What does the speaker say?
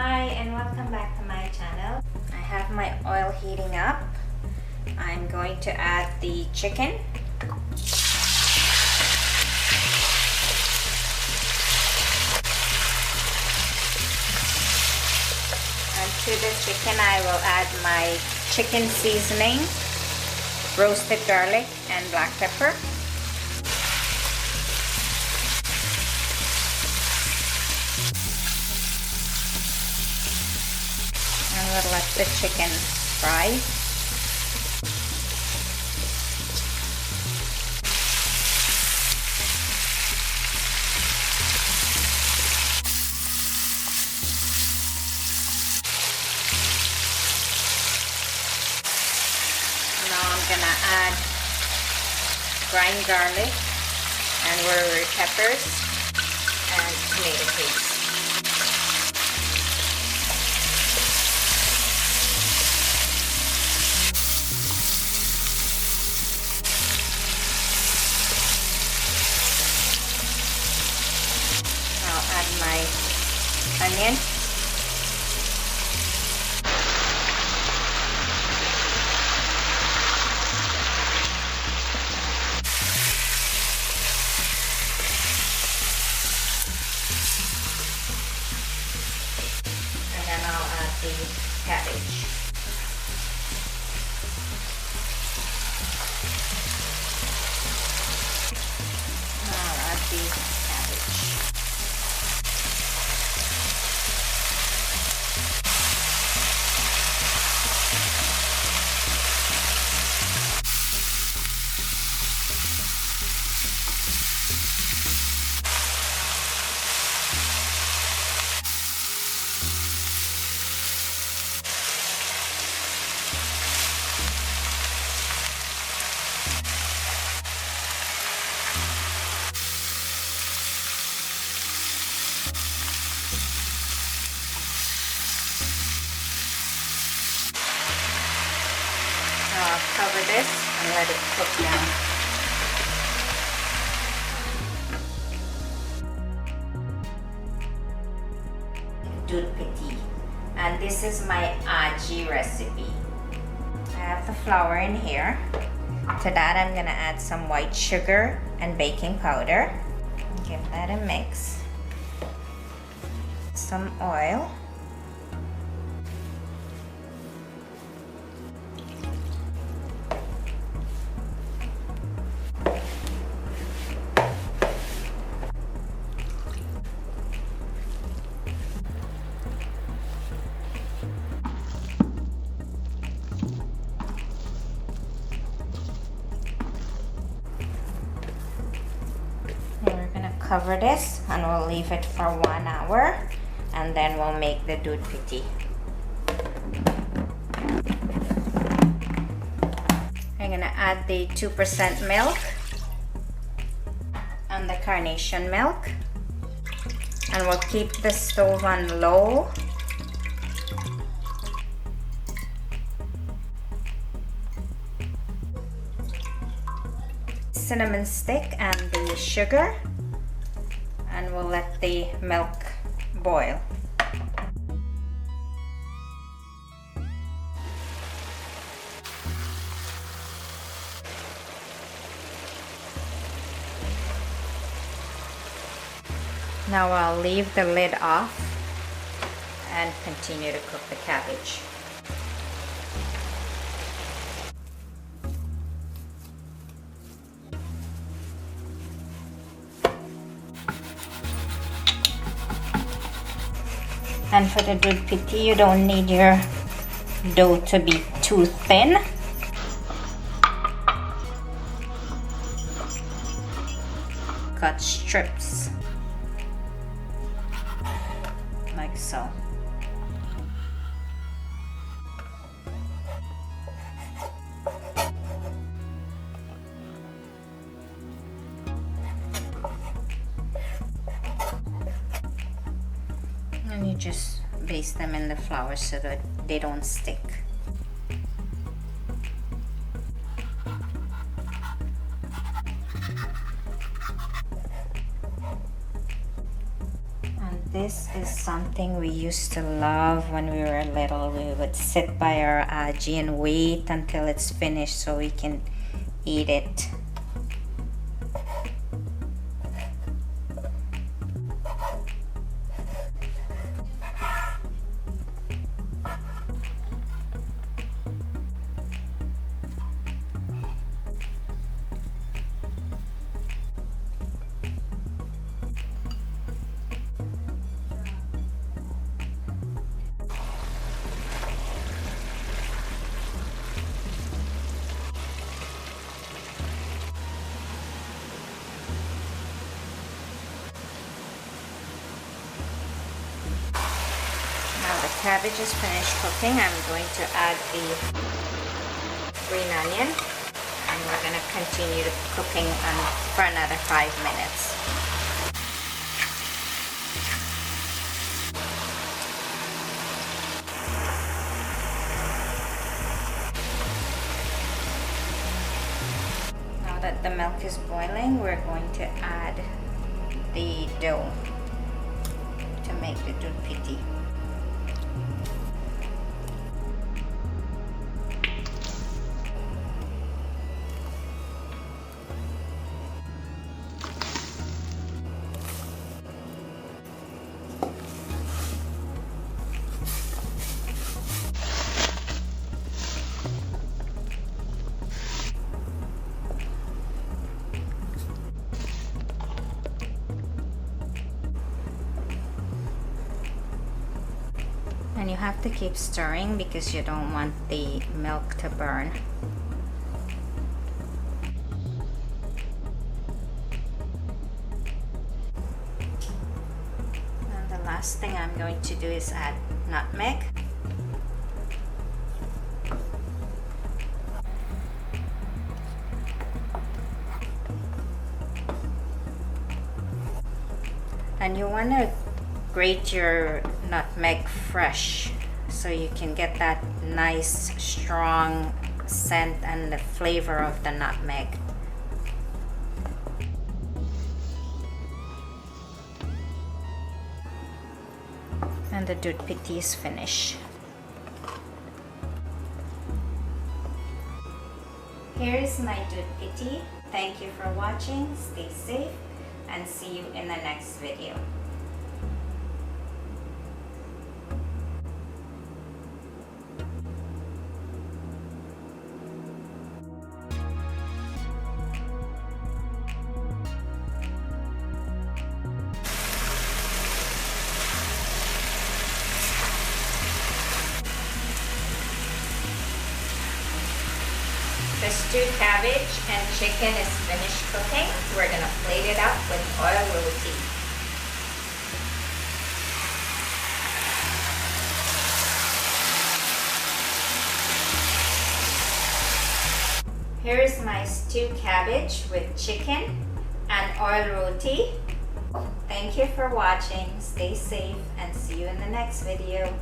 Hi and welcome back to my channel. I have my oil heating up. I'm going to add the chicken. And to the chicken I will add my chicken seasoning, roasted garlic and black pepper. And we'll let the chicken fry. Now I'm gonna add ground garlic and red peppers and tomato paste. I'll add my onion. And then I'll add the cabbage. I'll add the cabbage. I'll cover this and let it cook down. Doodh pitti, and this is my aji recipe. I have the flour in here. To that I'm gonna add some white sugar and baking powder. Give that a mix. Some oil. Cover this and we'll leave it for 1 hour and then we'll make the doodh pitti. I'm gonna add the 2% milk and the carnation milk, and we'll keep the stove on low. Cinnamon stick and the sugar, and we'll let the milk boil. Now I'll leave the lid off and continue to cook the cabbage. And for the doodh pitti, you don't need your dough to be too thin. Cut strips like so. And you just baste them in the flour so that they don't stick. This is something we used to love when we were little. We would sit by our aji and wait until it's finished so we can eat it. Now the cabbage is finished cooking. I'm going to add the green onion and we're going to continue cooking for another 5 minutes. Now that the milk is boiling, we're going to add the dough to make the doodh pitti. And you have to keep stirring because you don't want the milk to burn. And the last thing I'm going to do is add nutmeg. And you want to grate your nutmeg fresh so you can get that nice strong scent and the flavor of the nutmeg. And the doodh pitti is finished. Here is my doodh pitti. Thank you for watching. Stay safe and see you in the next video. The stewed cabbage and chicken is finished cooking. We're gonna plate it up with oil roti. Here's my stewed cabbage with chicken and oil roti. Thank you for watching. Stay safe and see you in the next video.